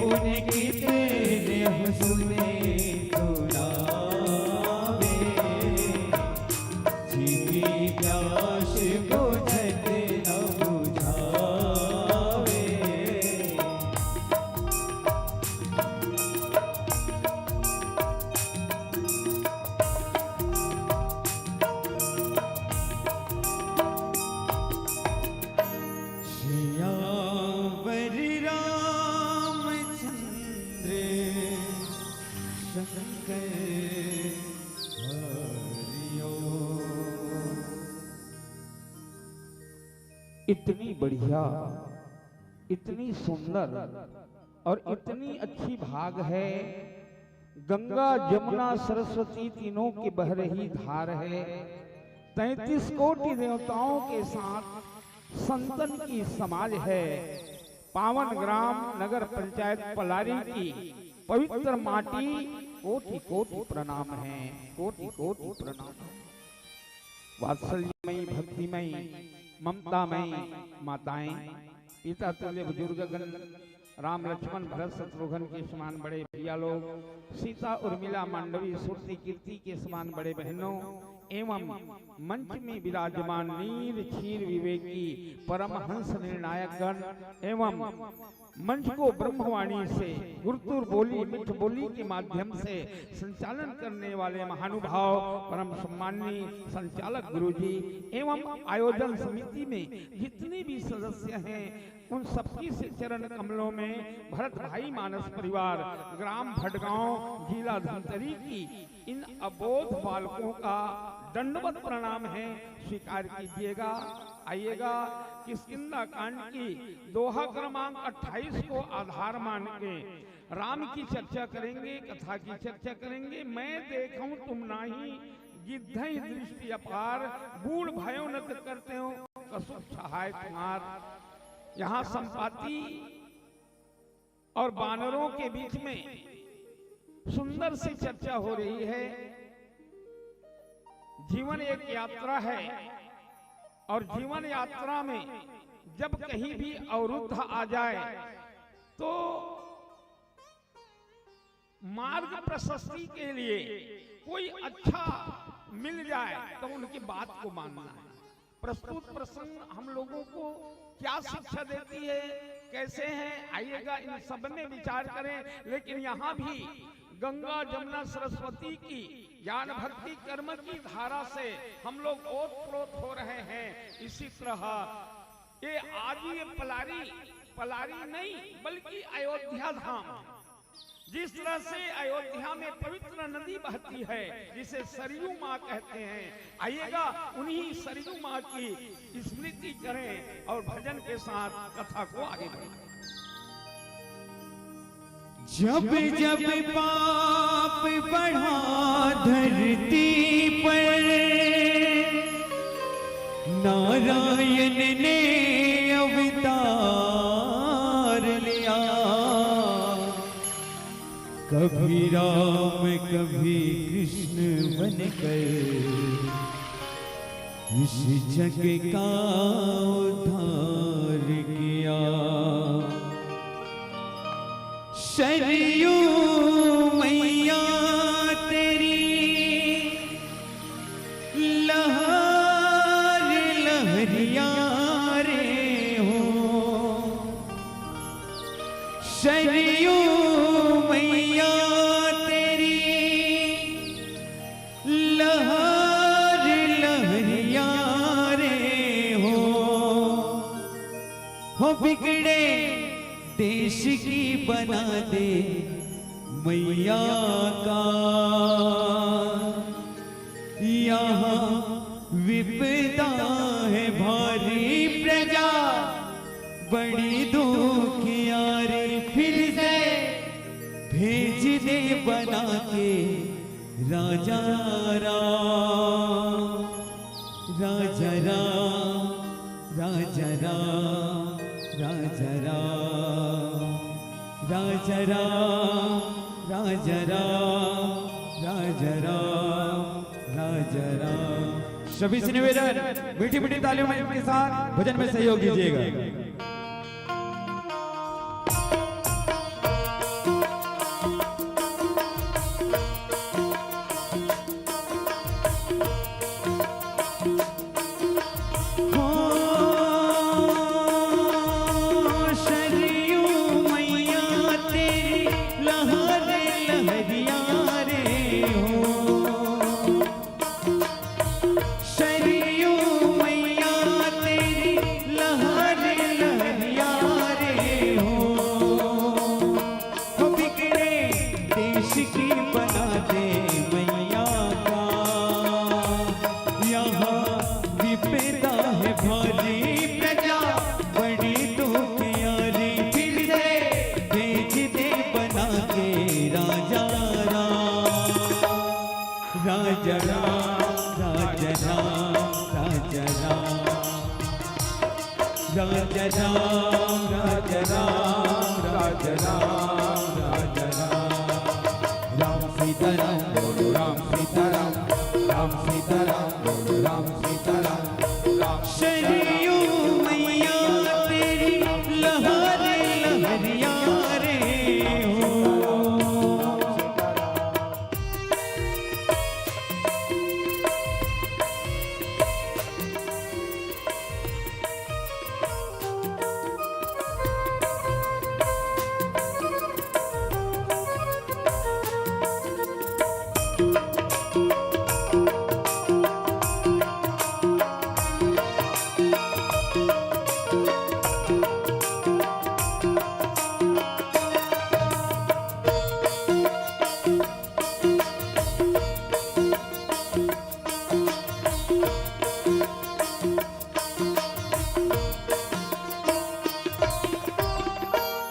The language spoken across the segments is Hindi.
उनकी तेरे हुस्ने सुनावे, जिनकी प्यास बुझत न बुझावे। श्यावर रामचंद्र शंकर हरिओ। इतनी बढ़िया, इतनी सुंदर और इतनी अच्छी भाग है। गंगा जमुना सरस्वती तीनों की बह रही धार है। 33 कोटि देवताओं के साथ संतन की समाज है। पावन ग्राम नगर पंचायत पलारी की पवित्र माटी कोटि कोटि प्रणाम है, कोटि कोटि प्रणाम। वात्सल्यमयी भक्तिमयी ममतामयी माताएं, पिता तुल्य बुजुर्गगण, राम लक्ष्मण भरत शत्रुघ्न के समान बड़े भैया लोग, सीता उर्मिला मांडवी श्रुति कीर्ति के समान बड़े बहनों, एवं मंच में विराजमान नील क्षीर विवेकी परमहंस निर्णायक गण, एवं मंच को ब्रह्मवाणी से गुरुतुर बोली मिठ बोली के माध्यम से संचालन करने वाले महानुभाव परम सम्माननीय संचालक गुरुजी, एवं आयोजन समिति में जितने भी सदस्य हैं उन सबकी से चरण कमलों में भरत भाई मानस परिवार ग्राम भटगांव जिला धमतरी की इन अबोध बालकों का दंडवत प्रणाम है, स्वीकार कीजिएगा। आइएगा, किष्किंधा कांड की दोहा क्रमांक 28 को आधार मान के राम की चर्चा करेंगे, कथा की चर्चा करेंगे। मैं देखूं तुम नाही, गिद्धई दृष्टि अपार, बूढ़ भयो नत करते हो कसुर सहाय तुम्हार। यहाँ संपाति और बानरों के बीच में सुंदर सी चर्चा हो रही है। जीवन एक यात्रा है और जीवन यात्रा में जब कहीं भी अवरुद्ध आ जाए तो मार्ग प्रशस्ति के लिए कोई अच्छा मिल जाए तो उनकी बात को मानना है। प्रस्तुत प्रसंग हम लोगों को क्या शिक्षा देती है, कैसे है, आइएगा इन सब में विचार करें। लेकिन यहाँ भी गंगा जमुना सरस्वती की ज्ञान भक्ति कर्म की धारा से हम लोग ओतप्रोत हो रहे हैं। इसी तरह ये आज ये पलारी नहीं बल्कि अयोध्या धाम, जिस तरह से अयोध्या में पवित्र नदी बहती है जिसे सरयू माँ कहते हैं, आइएगा उन्हीं सरयू माँ की स्मृति करें और भजन के साथ कथा को आगे बढ़ाएं। जब जब पाप बढ़ा धरती पर, नारायण ने अवतार लिया। कभी राम कभी कृष्ण बनकर इस जग का उद्धार किया। सरयू मैया तेरी लहर लहरिया रे हो, सरयू मैया तेरी लहर लहरिया रे हो बिगड़े देश की बना दे मैया का। यहाँ विपदा है भारी, प्रजा बड़ी दुखियारी। फिर से भेज दे बना के राजा राम, राजा राम, राजा राम, राजा राम, राजा राम, राजा राम, राजा राम, राजा राम। सभी से निवेदन मीठी मीठी तालियों के साथ भजन में सहयोग दीजिएगा। राजा राम राजा राम राजा राम राजा राम राम सीताराम बोलो राम सीताराम राम सीताराम बोलो राम सीताराम राम शरीयू मैया तेरी लहरे लहरिया रे हो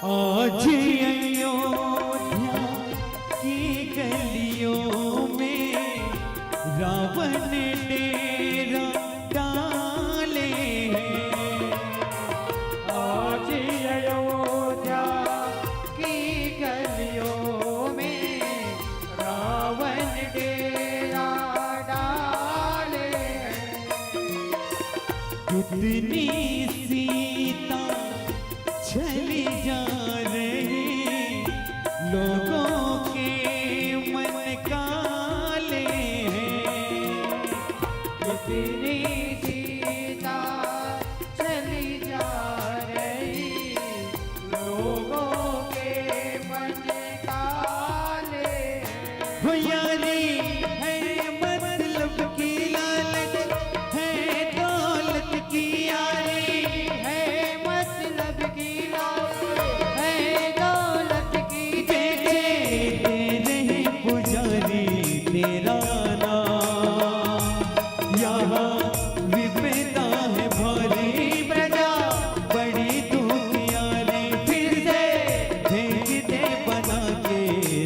आज अयोध्या की गलियों में रावण डेरा डाले हैं। आज अयोध्या की गलियों में रावण डेरा डाले हैं। कितनी सीता चली जा रही लोगों के मन काले हैं। कितनी सीता चली जा रही लोगों के मन काले हैं। हो यारी है मतलब की लालच है दौलत की यारी है मतलब की लालच है दौलत की तेरे पुजारी तेरा नाम यहाँ विपदा है भरी प्रजा बड़ी दुखियारी फिर से फेंक दे बना के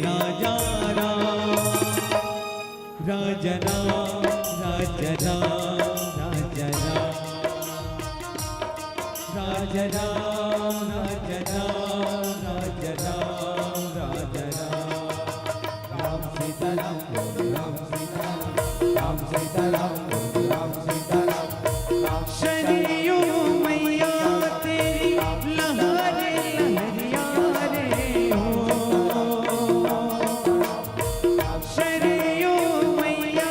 राजा राम राजा राम राजा राम राजा राम राजा राम राजा राम राजा राम राजा राम राम सीताराम बोलो राम सीताराम राम सीताराम बोलो राम सीताराम राम शरीयू मैया तेरी लहरे लहरिया रे हो शरीयू मैया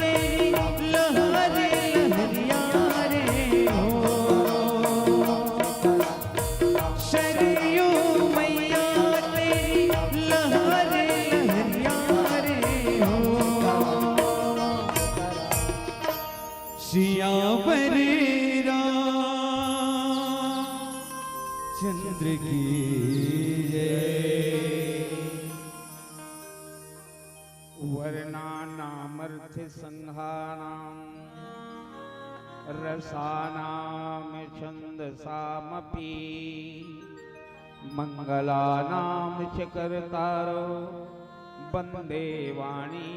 तेरी लहरे लहरिया रे हो शरीयू मैया तेरी लहरे लहरिया रे हो सियावर चंद्र की जय। वर्णानामर्थ संहानाम रसानाम छंदसामपि मंगलानाम च कर्तारो वंदे वाणी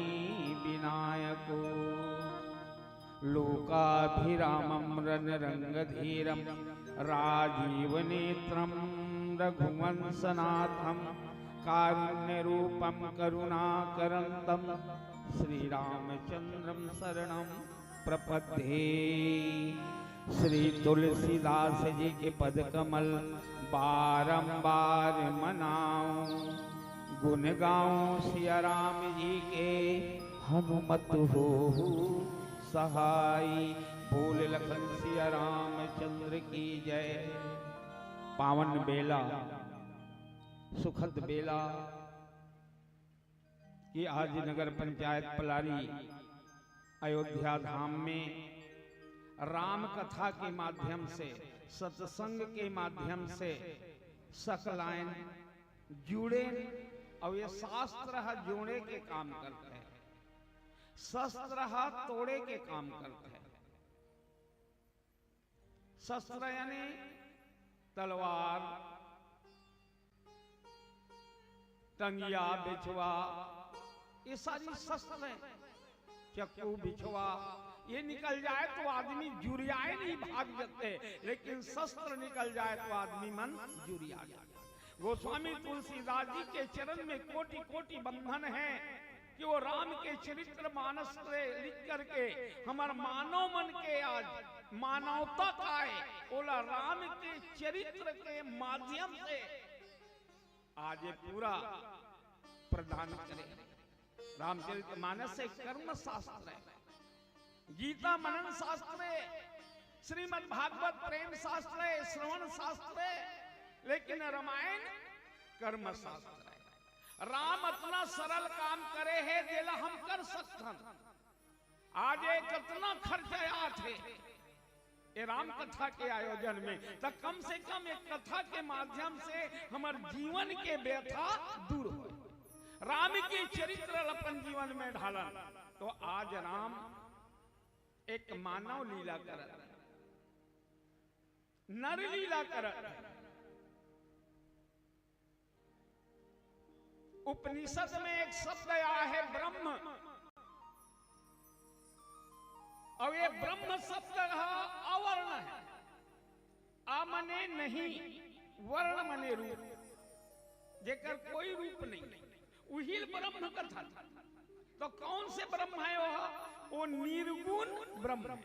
विनायको लोकाभिरामं रणरंगधीरं राजीवनेत्रं रघुवंशनाथं कारुण्यरूपं करुणाकरन्तं श्रीरामचन्द्रं शरणं प्रपद्ये। श्री तुलसीदास जी के पद कमल बारंबार मनाऊं, गुण गाऊं सिया राम जी के हनुमत हो सहाय। बोल लखन सिया रामचंद्र की जय। पावन बेला सुखद बेला कि आज नगर पंचायत पलारी अयोध्या धाम में राम कथा के माध्यम से सत्संग के माध्यम से सकलायन जुड़े और ये शास्त्र जोड़े के काम करते हैं, शस्त्र तोड़े के काम करते हैं। शस्त्र यानी तलवार, टंगिया, बिछवा, ये सारी शस्त्र हैं। चक्कू, बिछवा ये निकल जाए तो आदमी जुरियाए नहीं भाग जाते, लेकिन शस्त्र निकल जाए तो आदमी मन जुरिया जाए। गोस्वामी तुलसीदास जी के चरण में कोटि कोटि बंधन है कि वो राम के चरित्र मानस से लिख करके हमार मानव मन के आज मानवता का है बोला राम के चरित्र के माध्यम से आज ये पूरा प्रदान करे। रामचरित मानस से कर्म शास्त्र है, गीता मनन शास्त्र है, श्रीमद् भागवत प्रेम शास्त्र है, श्रवण शास्त्र है, लेकिन रामायण कर्म शास्त्र है। राम इतना सरल काम करे है जेला हम कर सकते। आज एक इतना खर्चा थे ये राम कथा के आयोजन में, तो कम से कम एक कथा के माध्यम से हमारे जीवन के व्यथा दूर हो, राम के चरित्र अपन जीवन में ढाला। तो आज राम एक मानव लीला कर, नर लीला कर। उपनिषद में एक शब्द आया है ब्रह्म, और ये ब्रह्म शब्द अवर्ण है। आ मने नहीं, वर्ण मने रूप, जेकर कोई रूप नहीं, वही ब्रह्म कथा। तो कौन से ब्रह्म है वो निर्गुण ब्रह्म,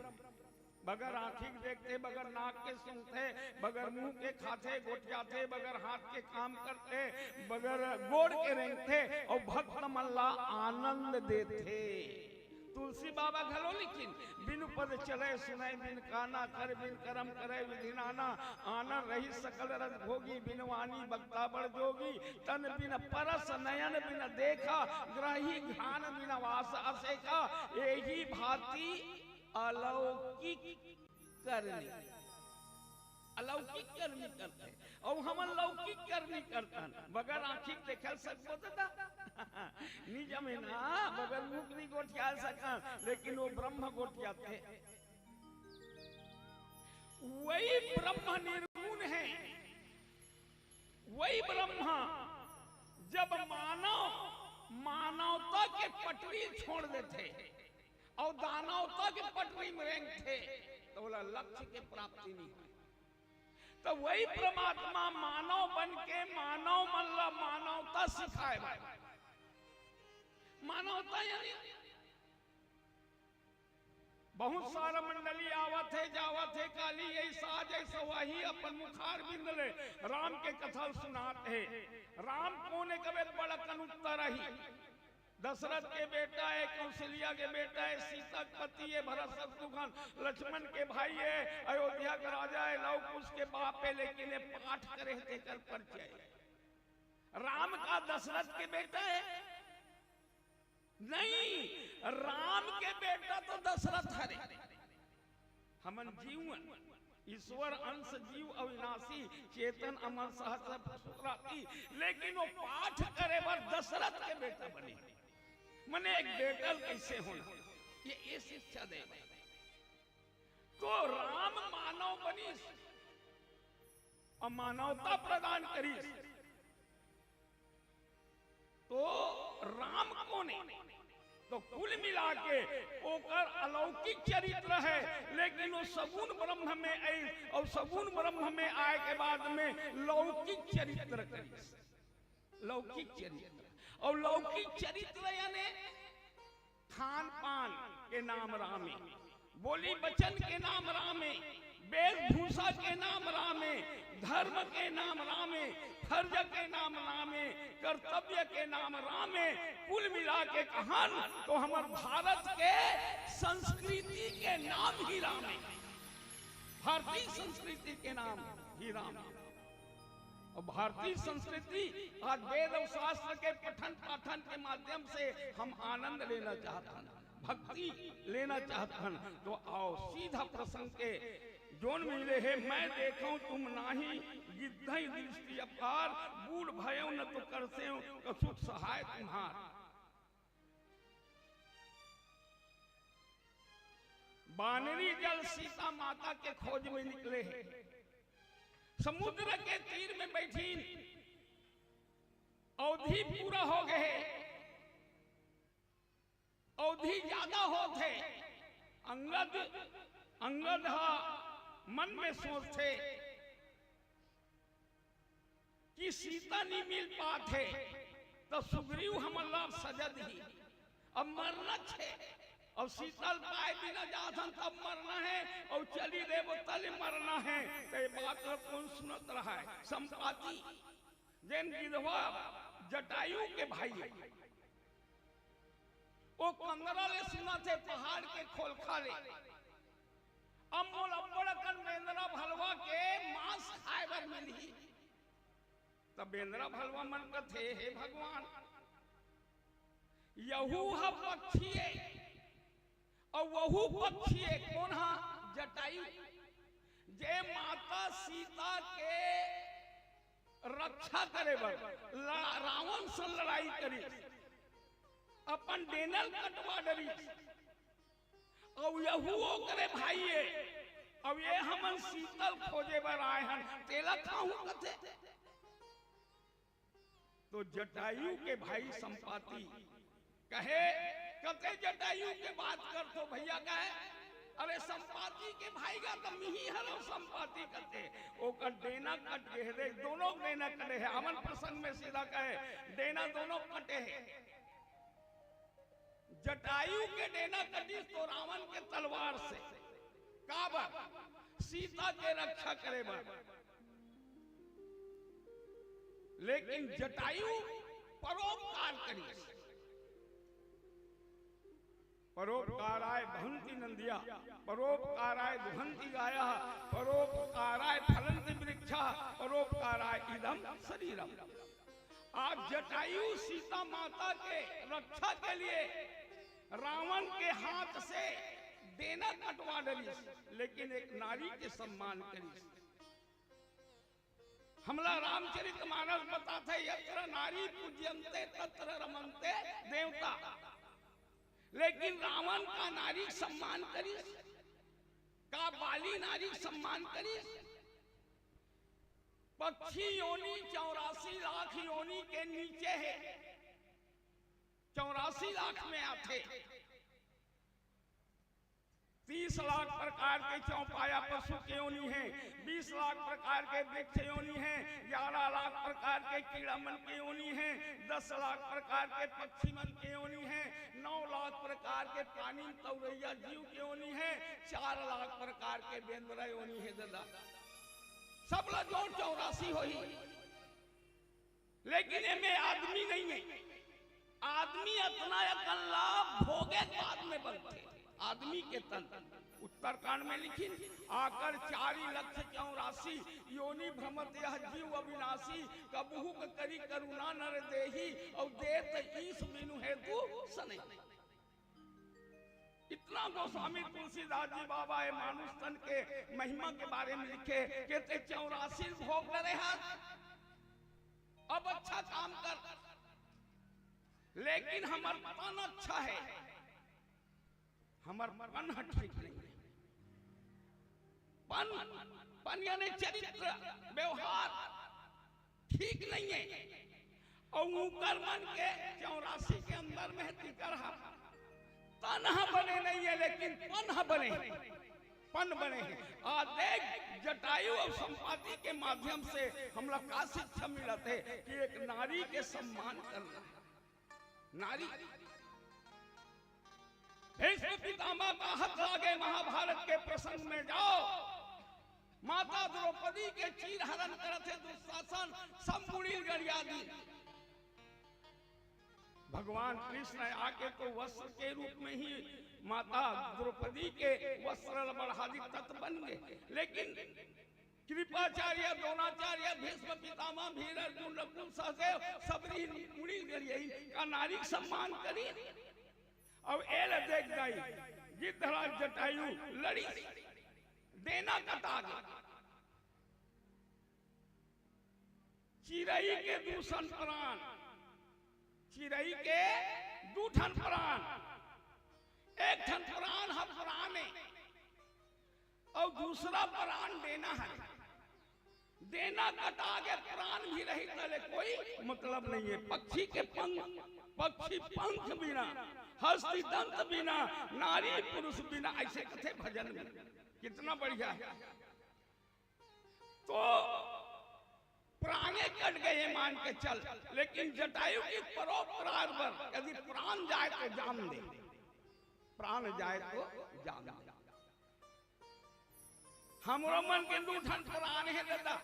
बगैर आंखी देखते, बगैर नाक के सुनते, बगैर मुंह के खाते गोटियाते, बगैर हाथ के काम करते, बगैर गोड़ के रेंगते, और भक्त मल्ला आनंद देते। तुलसी बाबा घलो लेकिन बिनु पद चले सुनाई बिन काना, कर बिन कर्म करे विधि नाना, आनंद रही सकल रस भोगी, बिन वाणी बक्ता बड़ जोगी, तन बिन परस नयन बिन देखा, ग्रही ध्यान बिन वास असेखा, यही भांति अलौकिक करनी। अलौकिक करनी करते और हम अलौकिक करनी करतन, बगैर आंखी देखल सकबो ता निज में ना, बगैर मुख नहीं गोठिया सका, लेकिन वो ब्रह्म गोठियाते। वही ब्रह्म निर्गुण है, वही ब्रह्म जब मानवता के पटरी छोड़ देते और दानवता के पटरी में रेंगते, तो बोला लक्ष्य के प्राप्ति नहीं हुई। तो वही परमात्मा मानव बन के मानव मल्ला मानवता सिखाए। मानवता यानी बहुत सारा मंडली आवत है जावत है, काली ऐसा जैसा वही अपन मुखार बिंद ले राम के कथा सुनाते है। राम कोने कबे बड़ा कनुत्तर ही, दशरथ के बेटा है, कौशल्या के बेटा है, सीता के पति है, भरत शत्रुघ्न लक्ष्मण के भाई है, अयोध्या का राजा है, लव कुश के बाप है, लेकिन ये पाठ करे देकर परिचय। राम का दशरथ के बेटा है नहीं, राम के बेटा तो दशरथ है। हमन जीवन ईश्वर अंश जीव अविनाशी चेतन अमर सहस्राती, लेकिन वो पाठ करे बर दशरथ के बेटा बने। मने एक बेटल कैसे होना, ये शिक्षा दे। तो राम मानव बनी और मानवता प्रदान करी। तो राम कोने, तो कुल मिला के ओकर अलौकिक चरित्र है, लेकिन वो सगुण ब्रह्म में आई और सगुण ब्रह्म में आए के बाद में लौकिक चरित्र करी। लौकिक चरित्र और लौकिक चरित्र यानी खान पान के नाम रामे, बोली वचन के नाम रामे, वेशभूषा के नाम रामे, धर्म के नाम रामे, फर्ज के नाम रामे, कर्तव्य के नाम रामे। कुल मिला के कहान तो हमारे भारत के संस्कृति के नाम ही रामे, भारतीय संस्कृति के नाम ही राम। और भारतीय संस्कृति आज वेद और शास्त्र के पठन पाठन के माध्यम से हम आनंद लेना चाहते हैं, भक्ति लेना चाहते हैं। तो आओ सीधा प्रसंग के जोन मिले है, मैं देखूं तुम नाही, गिद्धई दृष्टि अपार, बूढ़ भयो न तो करते हो कछु सहाय तुम्हार। बानरी जल सीता माता के खोज में निकले हैं, समुद्र के तीर में बैठी, अवधि पूरा हो गए, अवधि ज्यादा होते, अंगद मन में सोचते कि सीता नहीं मिल पाते तो सुग्रीव हमला सजद ही अब मरना छे और शीतल पाए बिना जाथन तब मरना है और चली रे वो तले मरना है तो बात कौन सुनत रहा है। संपाति जैन विधवा जटायु के भाई वो कंदरा ले सुना थे पहाड़ के खोल खाले अमोल अब्बड़कन बेंद्रा भलवा के मांस खाए बर मिली तब बेंद्रा भलवा मन का थे हे भगवान यहू ह पक्षी और वहू पक्षी कौन हा जटायु जे माता सीता के रक्षा करे बर रावण से लड़ाई करी अपन डेनल कटवा डरी और यहू करे भाई अब ये हमन शीतल खोजे बर आए हैं तेला खाऊं कथे तो जटायु के भाई संपाति कहे कते जटायु के बात कर तो भैया कहे अरे संपाति के भाई का तो मिही हरो संपाति कते ओ का डेना कट के रे दोनों डेना कटे है अमन प्रसंग में सीधा कहे डेना दोनों कटे है जटायु के डेना कटी तो रावण के तलवार से काबर सीता के रक्षा करे बर लेकिन जटायु परोपकार करी परोपकाराय भवन्ति नंदिया परोपकाराय दुहन्ति गाया परोपकाराय फलन्ति वृक्षा परोपकाराय इदं शरीरम। आप जटायु सीता माता के रक्षा के लिए रावण के हाथ से देना कटवा डरी लेकिन एक नारी के सम्मान करी। हमला रामचरितमानस बताते यत्र नारी पूज्यन्ते तत्र रमन्ते देवता लेकिन रावण का नारी सम्मान करी का बाली नारी सम्मान करी पक्षी योनि 84 लाख योनि के नीचे है 84 लाख में आते 30 लाख प्रकार के चौपाया पशु के योनि है 20 लाख प्रकार के वृक्ष योनि है 11 लाख प्रकार के कीड़ा मन के योनि है 10 लाख प्रकार के पक्षी मन के योनि है 9 लाख प्रकार के पानी तौरैया जीव के योनि है 4 लाख प्रकार के बेंद्रा योनि है दादा सब जोड़ 84 हो ही लेकिन इनमें आदमी नहीं है आदमी इतना अकल्ला भोगे बाद में बनते आदमी के तन उत्तरकांड में लिखी आकर 4,84,00,000 योनि भ्रमत यह जीव अविनाशी कबहू करी करुणा नर देही और देत ईश बिनु हेतु सने। इतना गोस्वामी तुलसीदास जी बाबा है मानुष तन के महिमा के बारे में लिखे कहते 84 भोग डरे हाथ अब अच्छा काम कर लेकिन हमार मन अच्छा है हमार मन ठीक नहीं है पन यानी चरित्र व्यवहार ठीक नहीं है और ऊपर मन के 84 के अंदर में टिकर तनहा बने नहीं है लेकिन पन बने हैं आज देख जटायु और संपाति के माध्यम से हम लोग का शिक्षा मिलते कि एक नारी के सम्मान करना है नारी भीष्म पितामह का हाथ लागे महाभारत के प्रसंग में जाओ माता द्रौपदी के चीर हरण करते दुशासन सब मुड़ील गरियादी भगवान कृष्ण आके तो वस्त्र के रूप में ही माता द्रौपदी के वस्त्र बढ़ादी तत्व बन गए लेकिन कृपाचार्य द्रोणाचार्य भीष्म पितामह भीर अर्जुन नकुल सहदेव सबरी मुड़ील गरियाई का नारी सम्मान करी अब एल देख गई गिद्धराज जटायु लड़ी देना कटा गया चिरई के दूषण प्राण चिरई के दूठन प्राण एक ठन प्राण है प्राण और दूसरा प्राण देना है देना कटा के प्राण भी रही तले कोई मतलब नहीं है। पक्षी के पंख बिना, हस्ती दंत बिना, नारी पुरुष बिना, ऐसे कथे भजन में। कितना बढ़िया है। तो प्राणे कट गए मान के चल, लेकिन जटायु की परोपकार पर यदि प्राण जाए तो जान दे, प्राण जाए तो जान दे। हमरो मन के दूठन प्राण है दादा,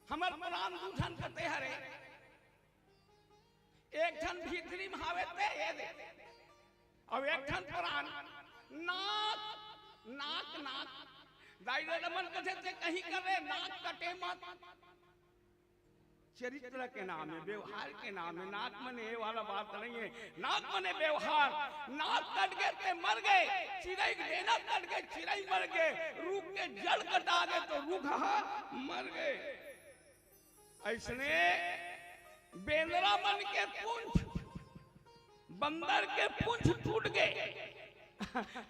हमर प्राण दूठन कते हरे। एक ठन भीतरी में हावे ते ये दे, और एक ठन प्राण नाक नाक नाक दाइदा मन कथे ते कहीं करे नाक कटे मत। चरित्र के नाम है, व्यवहार के नाम है। नाक मने ये वाला बात नहीं है। नाक मने व्यवहार। नाक कट गए ते मर गए, चिड़ई देना कट गए चिड़ई मर गए, रूख के जड़ कटा गए तो रूखा मर गए। ऐसने बेंदरा मन के पूंछ, बंदर के पूंछ टूट गए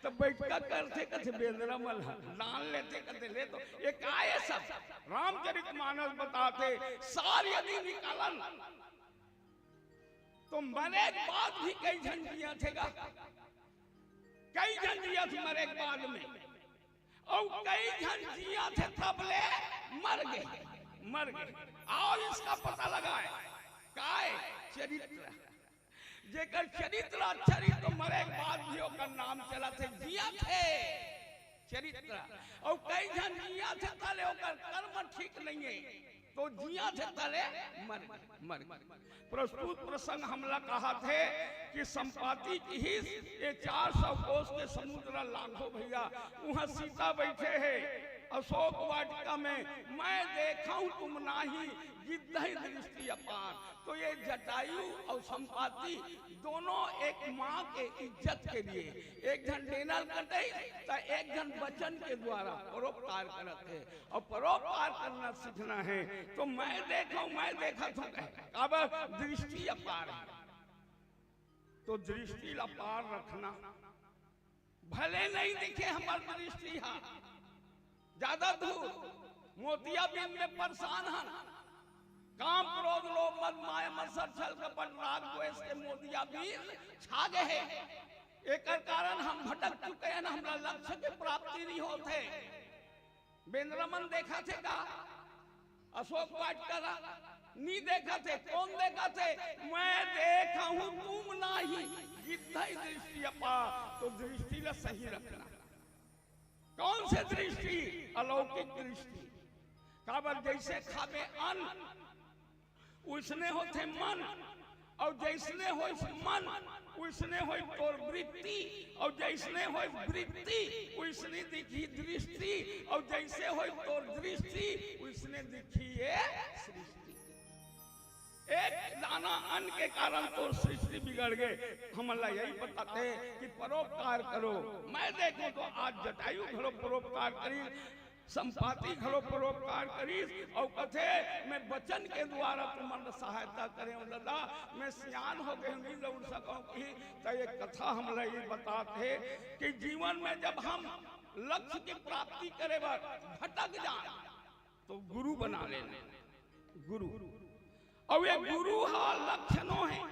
तो बैठका करते कथे बेंदरा मल डाल लेते कथे ले। तो ये क्या है सब? रामचरितमानस बताते सार यदि निकालन तो मरे के बाद भी कई झंडियां थेगा, कई झंडियां थी मरे के बाद में, और कई झंडियां थे तब ले मर गए। और इसका पता लगाए काय चरित्र, जेकर चरित्र अच्छा रही तो मरे के बाद भी ओकर नाम चला थे जिया थे चरित्र। और कई जन जिया थे तले ओकर कर्म ठीक नहीं है तो जिया थे तले मर। प्रस्तुत प्रसंग हमला कहा थे कि संपाति की ही ये 400 कोस के समुद्र लाखों भैया वहां सीता बैठे हैं अशोक वाटिका में। मैं देखा हूं तुम नाही गिद्धहि दृष्टि अपार। तो ये जटायु और संपाति दोनों एक माँ के इज्जत के लिए, एक जन डेनल कटे तो एक जन वचन के द्वारा परोपकार करते हैं, और परोपकार करना सीखना है। तो मैं देखा तो अब दृष्टि अपार है, तो दृष्टि अपार रखना। भले नहीं दिखे हमारी दृष्टि, हाँ ज्यादा दूर मोतियाबिंद में परेशान है, काम क्रोध लोभ मद माया मत्सर छल कपट राग द्वेष के मोतियाबिंद छा गए हैं। एक कारण हम भटक चुके हैं, हमारा लक्ष्य के प्राप्ति नहीं होते। बेंद्रमन देखा थे का अशोक वाटिका नहीं देखा थे, कौन देखा थे? मैं देखा हूं तुम नहीं गिद्धहि दृष्टि अपार। तो दृष्टि ला सही रखना। कौन से दृष्टि? अलौकिक दृष्टि। काबर जैसे खावे अन्न उसने होते मन, और जैसने हो मन उसने हो तोर वृत्ति, और जैसने हो वृत्ति उसने दिखी दृष्टि, और जैसे हो तोर दृष्टि उसने दिखी ये सृष्टि। एक दाना अन्न के कारण तो सृष्टि बिगड़ गए। हम अल्लाह यही बताते हैं कि परोपकार करो। मैं देखूं तो आज जटायु घरो परोपकार करी, संपाति घरो परोपकार करी, और कथे मैं वचन के द्वारा तुम्हारा सहायता करें। दादा मैं सियान हो गए नहीं दौड़ सकूं की। तो ये कथा हम ये बताते कि जीवन में जब हम लक्ष्य की प्राप्ति करे भटक जाए तो गुरु बना लेना। गुरु और ये गुरु हा लक्षणों है।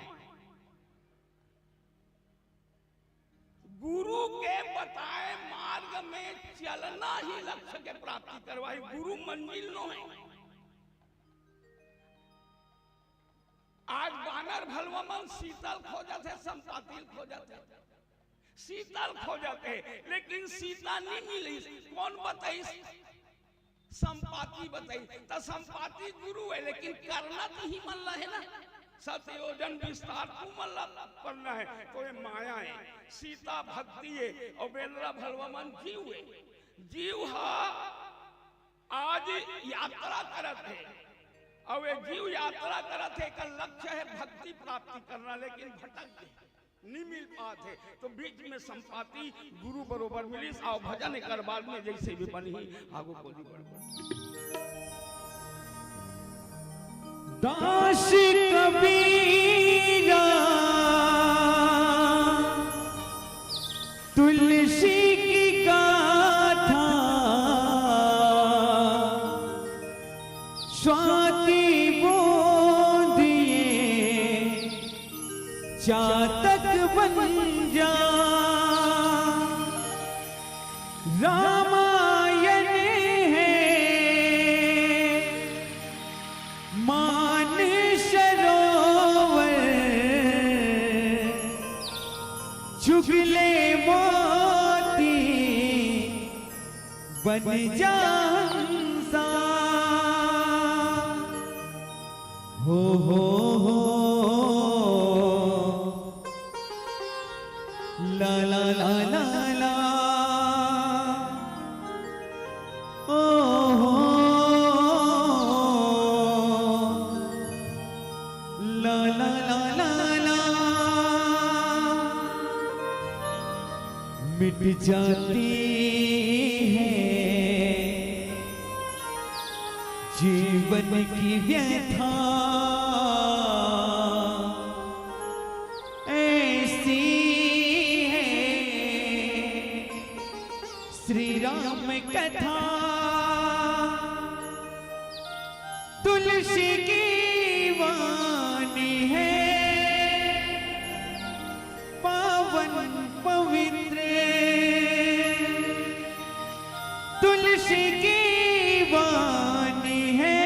गुरु के बताए मार्ग में चलना ही लक्ष्य के प्राप्ति करवाई। गुरु मंजिल नो है। आज बानर भलवामन शीतल खो जाते, संपातिल खो जाते, शीतल खो जाते, लेकिन सीता नहीं मिली। कौन बताई? संपाति बताई। तो संपाति गुरु है, लेकिन करना तो ही मन है ना। सतयोजन विस्तार तू मल्ला करना है तो ये माया है। सीता भक्ति है और बेलरा भलवामन जीव है। जीव हा आज यात्रा करत है, और ये जीव यात्रा करत है का लक्ष्य है भक्ति प्राप्ति करना, लेकिन भटक गए नहीं मिल पाते। तो बीच में संपाति गुरु बरोबर मिली, आओ भजन कर बाद में जैसे भी बनी आगो को दी बड़ दास कबीरा तुलसी की गाथा स्वाति बोंदिए चातक बन जा, रामायण है मान सरोवर, चुगले मोती बन जा हंसा। हो ला ला ला ला ला ओ हो ला ला ला ला ला। मिट जाती है जीवन की व्यथा, ऐसी है श्री राम कथा। तुलसी की वाणी है पावन पवित्र, तुलसी की वाणी है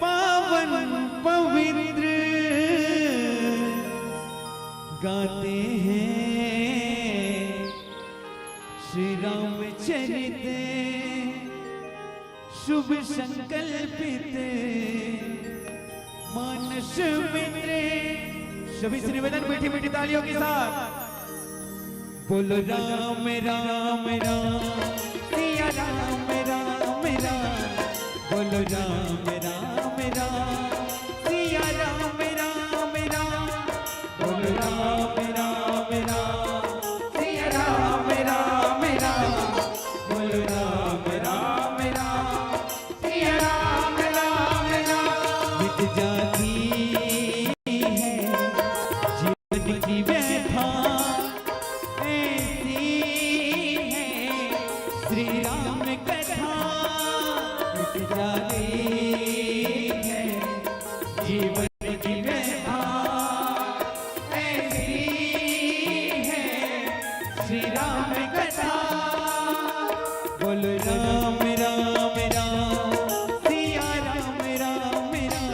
पावन पवित्र। गाते हैं श्री रामचरित शुभ संकल्पित मानस मित्र। सभी से निवेदन मीठी मीठी तालियों के साथ बोलो राम राम राम सिया राम राम राम, बोलो राम राम राम सिया राम राम राम, बोलो राम राम राम सिया राम राम राम, बोलो राम राम राम सिया राम राम राम। मिट जाती है जीवन की व्यथा, ऐसी है श्री राम कथा। मिट जाती है जीवन की व्यथा, ऐसी है श्री राम कथा। बोलो राम राम राम सिया राम राम राम,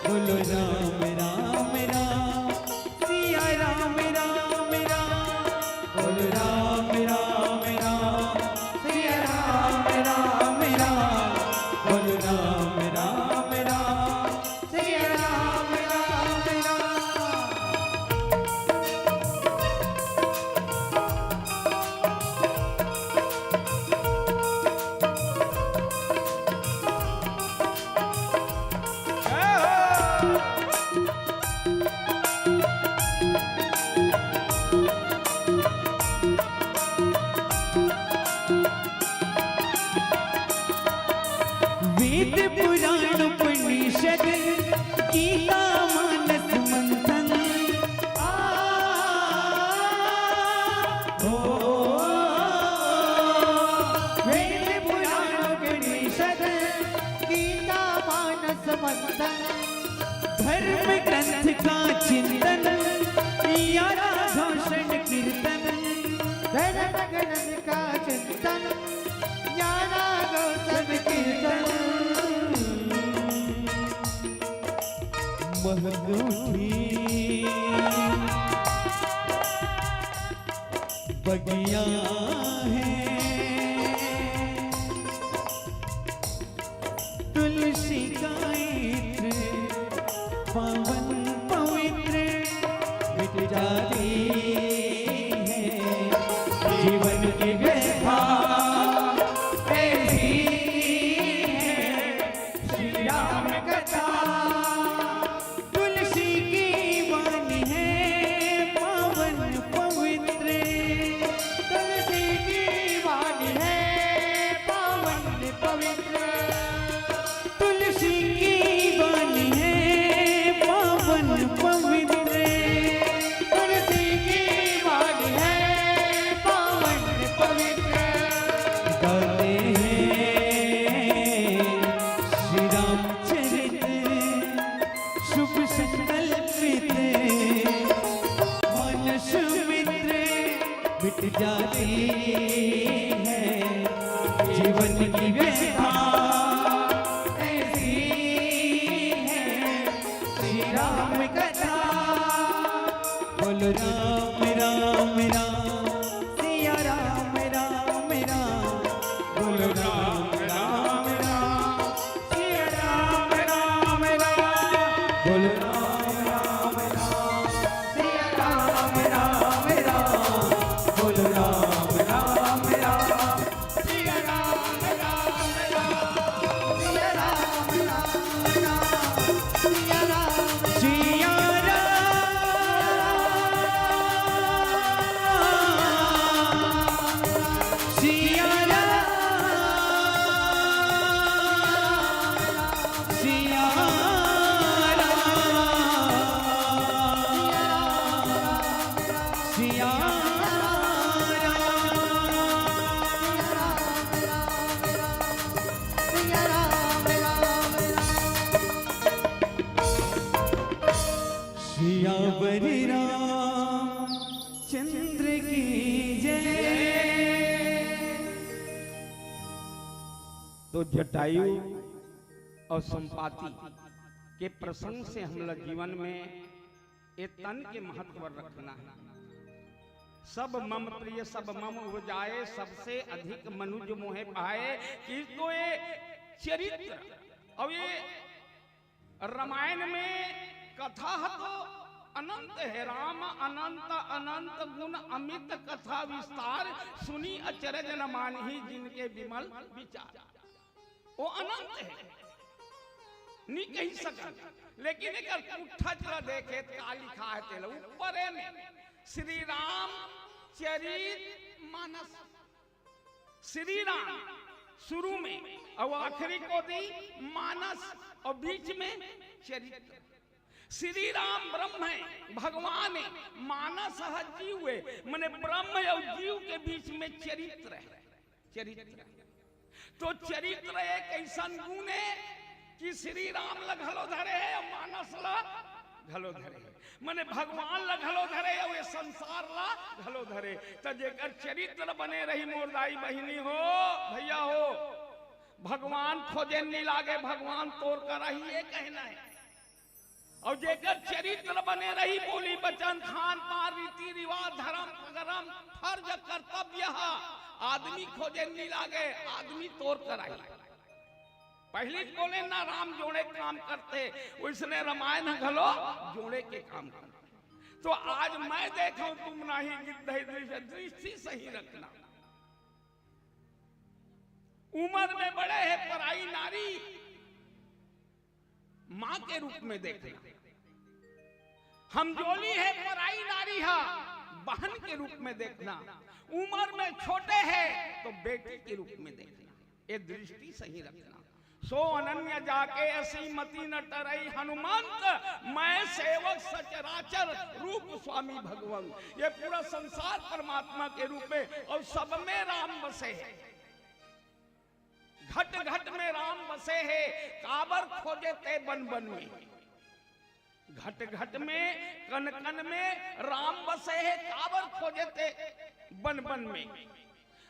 बोलो राम राम राम सिया राम राम राम, बोलो राम राम राम सिया राम राम राम, बोलो राम राम राम सिया राम राम राम। वेद पुराण उपनिषद गीता मानस मंथन, वेद पुराण उपनिषद गीता मानस मंथन, धर्म ग्रंथ का चिंतन या घोषण कीर्तन, धर्म ग्रंथ का चिंतन या घोषण कीर्तन। महगूठी बगिया है तुलसी का इत्र पावन पवित्र। मिट जाती है जीवन की व्यथा, ऐसी है श्री राम कथा। तुलसी की वाणी है पावन पवित्र, तुलसी की वाणी है पावन पवित्र, तुलसी की वाणी है पावन पवित्र, तुलसी की वाणी है पावन पवित्र। गाते हैं जीवन की व्यथा ऐसी है श्री राम कथा। बोलो राम राम राम सिया राम राम राम। बोलो राम राम राम सिया राम राम राम। बोलो राम राम राम सिया राम राम राम। बोलो राम राम राम सिया राम राम राम। सिया राम राम राम सिया राम सिया सियावरी राम चंद्र की जय। तो जटायु और संपाति के प्रसंग से हम लोग जीवन में एक तन के महत्व रखना है। सब मम प्रिय सब मम उपजाए, सबसे अधिक मनुज मोहे पाए। कि तो ये चरित्र और ये रामायण में कथा तो अनंत है। राम अनंत अनंत गुण अमित कथा विस्तार, सुनी अचरज न मानही जिनके विमल विचार। वो अनंत है, नहीं कही सकता। लेकिन एक पुट्ठा चला देखे का लिखा है तेल ऊपर में श्री राम चरित मानस। श्री राम शुरू में और आखिरी को दी मानस और बीच में चरित्र। श्री राम ब्रह्म है, भगवान है, मानस है जीव है। माने ब्रह्म और जीव के बीच में चरित्र है। चरित्र तो चरित्र एक ऐसा गुण है कि श्री राम लघलो धरे है और मानस ला घलो धरे है। माने भगवान ला घलो धरे और ये संसार ला घलो धरे। तो जेकर चरित्र बने रही मोरदाई बहिनी हो भैया हो, भगवान खोजे नहीं लागे, भगवान तोड़ कर रही ये कहना है। और जेकर चरित्र बने रही बोली वचन खान पान रीति रिवाज धर्म कर्म फर्ज कर्तव्य, आदमी खोजे नहीं लागे, आदमी तोड़ कर आई। पहले बोले ना राम जोड़े काम करते, उसने रामायण घलो जोड़े के काम करते। तो आज मैं देखा तुम नहीं गिद्ध दृष्टि सही रखना। उम्र में बड़े है पराई नारी मां के रूप में देखना। हम जोली है पराई नारी है बहन के रूप में देखना। उम्र में छोटे हैं तो बेटी के रूप में देखना। ये दृष्टि सही रखना। सो अनन्य जाके ऐसी मति न टरई हनुमंत, मैं सेवक सचराचर रूप स्वामी भगवान। ये पूरा संसार परमात्मा के रूप में और सब में राम बसे है। घट घट में राम बसे है, काबर खोजे ते बन बन में। घट घट में कन कन में राम बसे है, काबर खोजे ते बन बन में।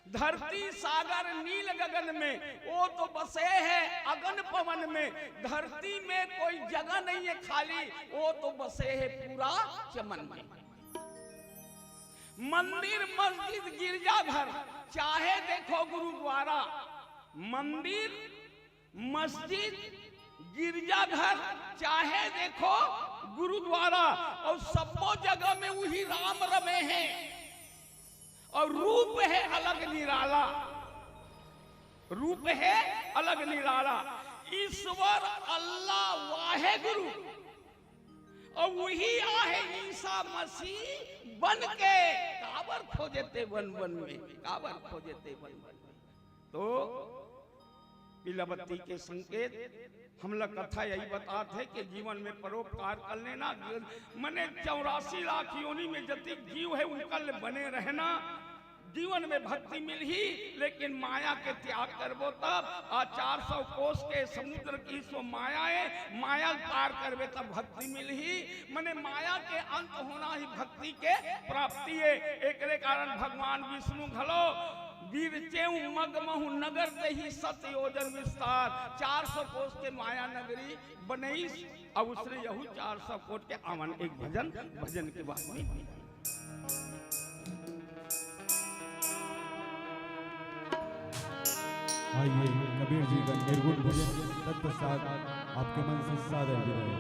धरती सागर नील गगन में वो तो बसे है अगन पवन में। धरती में कोई जगह नहीं है खाली, वो तो बसे है पूरा चमन में। मंदिर मस्जिद गिरजाघर चाहे देखो गुरुद्वारा, मंदिर मस्जिद गिरजाघर चाहे देखो गुरुद्वारा, और सबो जगह में वही राम रमे हैं। और रूप है अलग निराला, रूप है अलग निराला। ईश्वर अल्लाह वाहे गुरु और वही आहे ईसा मसीह बन के। काबर खोजते वन वन में, काबर खोजते वन वन में। तो पिलावती के संकेत हम लोग कथा यही बताते हैं कि जीवन में परोपकार कर लेना। मने 84 लाख योनि में जतिक जीव है उनका बने रहना। जीवन में भक्ति मिल ही, लेकिन माया के त्याग करबो तब। 400 कोस के समुद्र की सो मायाए, माया पार करबे तब भक्ति मिल ही। मने माया के अंत होना ही भक्ति के प्राप्ति है। एक कारण भगवान विष्णु घलो वीर चेऊ मग महु नगर दही सत योजन विस्तार 400 कोस के माया नगरी बनई अब उसने यहू 400 कोट के आवन। एक भजन के बाद में आइए कबीर जी का निर्गुण भजन तत्पश्चात आपके मन से सादर विदाई।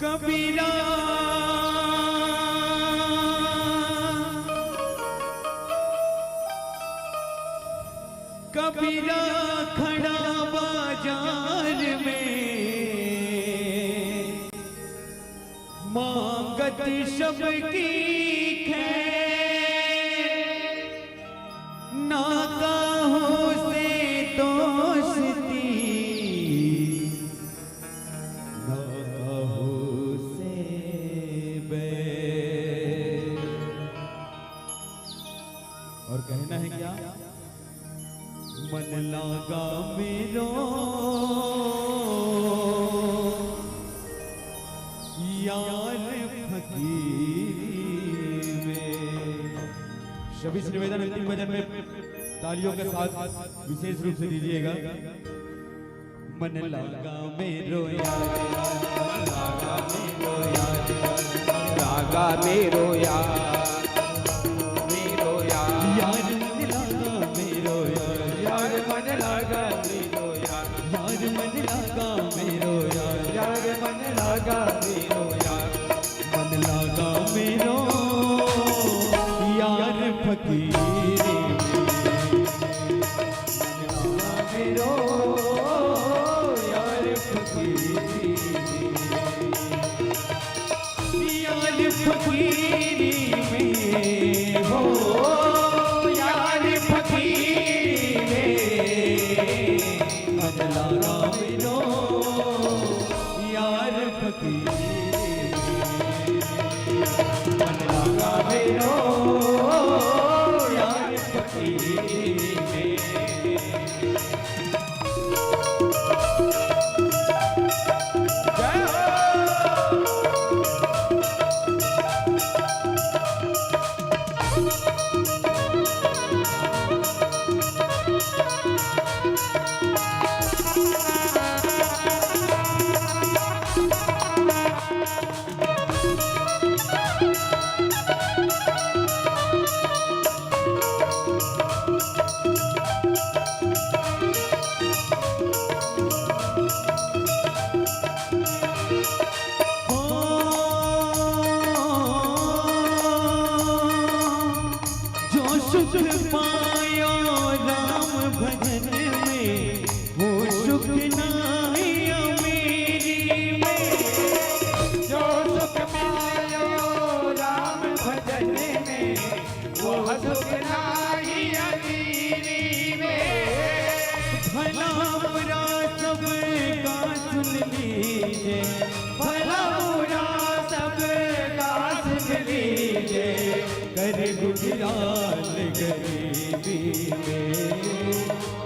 कबीरा कबीरा खड़ा बाजार में मांगत सबकी खैर ना काहो से दोस्ती ना काहो से बैर। और कहना है क्या? मन लागा मेरो यार फकीरी में। सभी से निवेदन अंतिम भजन में तालियों के साथ विशेष रूप से दीजिएगा। मन लागा मेरो यार, लागा मेरो यार, रागा मेरो यार यार मन लागा मेरो यार, मन लगा मेरो यार यार मन लागा मेरो यार, यार मन लगा मेरो यार मन लागा मेरो यार फकीरी में। मन लागा मेरो यार फकीरी में, यार फकीरी में हो यार फकीरी में। मन लागा मेरो यार फकीरी में, मन लागा मेरो यार फकीरी में। जय हो। जो सुख पायो राम भजन में वो सुख नाही मेरी में। जो सुख पायो राम भजन में वो सुख नाही अमीरी में। भला बुरा सब का सुन लीजिए, भला बुरा सब का सुन लीजिए। कर गुजराल गरीबी में,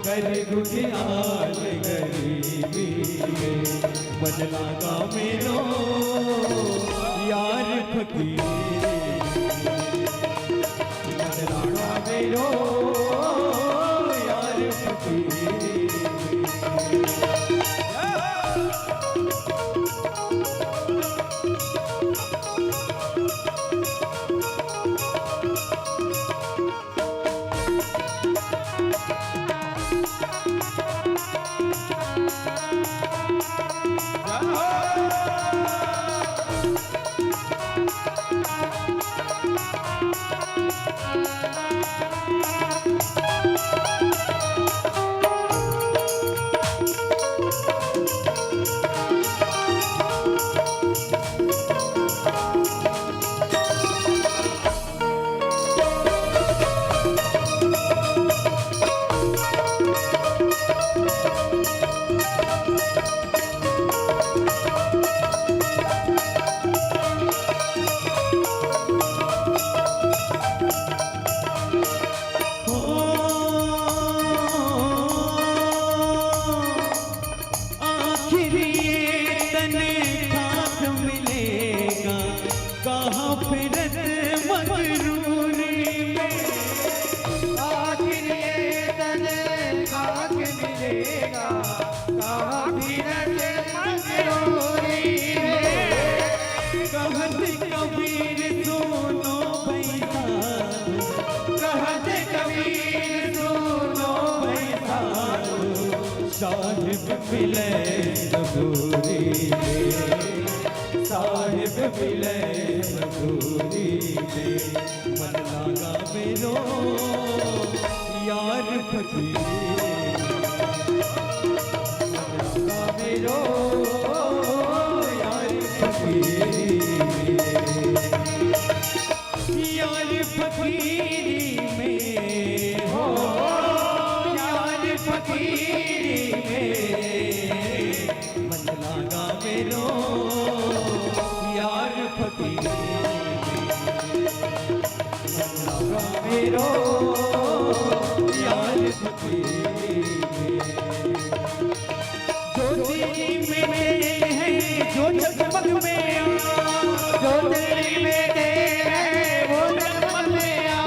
कर गुजराल गरीबी में। मन लागा मेरो यार फकीरी में, मन लागा मेरो यार फकीरी में। साहिब मिले मजबूरी में, साहिब मिले मजबूरी में, मन लागा मेरो यार फकीर, मन लागा मेरो यार फकीर, यार फकीरी में हो, यार फकीरी मन लागा मेरो यार फकीर, मन लागा मेरो यार फकीर, जो दिल में है जो जगमग में, जो दिल में है वो जगमग में आ,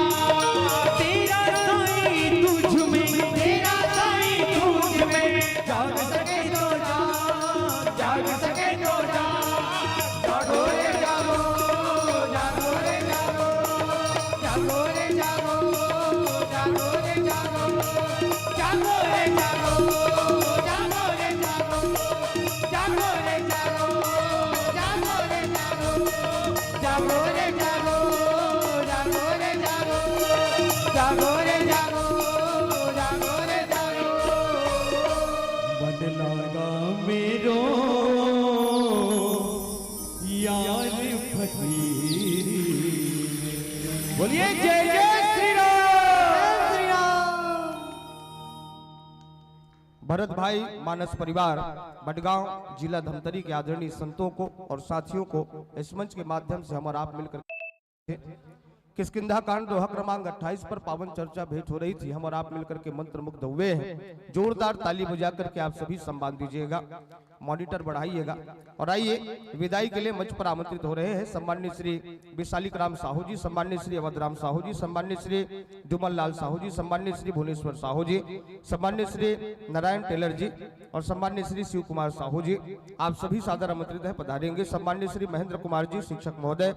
तेरा साईं तुझ में, तेरा साईं तुझ में, जाग सके तो जाग, जाग सके तो जाग, जागो रे जागो, जागो रे जागो, जागो रे जागो, जागो रे जागो, जागो रे जागो, जागो रे जागो, जागो रे जागो, जागो रे जागो, जागो रे जागो, जागो रे जागो, जागो रे जागो, जागो रे जागो, मन लागा मेरो यार फकीरी। बोलिए जय जय श्री राम। भरत भाई मानस परिवार बडगांव जिला धमतरी के आदरणीय संतों को और साथियों को इस मंच के माध्यम से हम और आप मिलकर किष्किंधा कांड दोहा क्रमांक 28 पर पावन चर्चा भेंट हो रही थी। हम और आप मिलकर के मंत्र मुग्ध हुए हैं। जोरदार ताली बजा करके आप सभी सम्मान दीजिएगा, मॉनिटर बढ़ाइएगा। और आइए विदाई के लिए मंच पर आमंत्रित हो रहे हैं सम्मानित श्री विशालिक राम साहू जी, सम्मानित श्री अवध राम साहू जी, सम्मानित श्री डुमन लाल साहू जी, सम्मानित श्री भुवनेश्वर साहू जी, सम्मानित श्री नारायण टेलर जी और सम्मानित श्री शिव कुमार साहू जी। आप सभी सादर आमंत्रित है, पधारेंगे। सम्मानित श्री महेंद्र कुमार जी शिक्षक महोदय,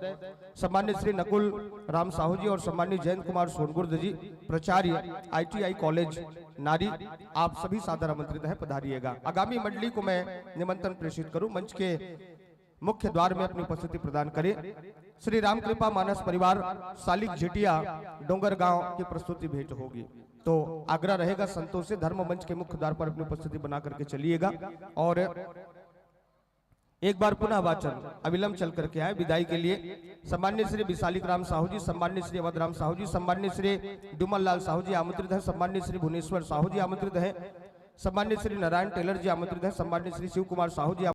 सम्मानित श्री नकुल राम साहू जी और सम्मानित जयंत कुमार सोनगुर्द जी प्राचार्य ITI कॉलेज नारी, आप सभी सादर आमंत्रित है, पधारिएगा। आगामी मंडली को मैं निमंत्रण प्रेषित करूं, मंच के मुख्य द्वार में अपनी उपस्थिति प्रदान करें। श्री राम कृपा मानस परिवार सालिक झिटिया डोंगर गांव की प्रस्तुति भेंट होगी, तो आग्रह रहेगा संतों से धर्म मंच के मुख्य द्वार पर अपनी उपस्थिति बना करके चलिएगा। और एक बार पुनः वाचन अविलंब चल करके आए विदाई के लिए। सम्मानित श्री विशालिक राम साहू जी, सम्मानित श्री अवध राम साहू जी, सम्मानित श्री डुमन लाल साहू जी आमंत्रित है, सम्मानित श्री भुवनेश्वर साहू जी आमंत्रित है, सम्मानित श्री नारायण टेलर जी आमंत्रित है, सम्मानित श्री शिव कुमार साहू जी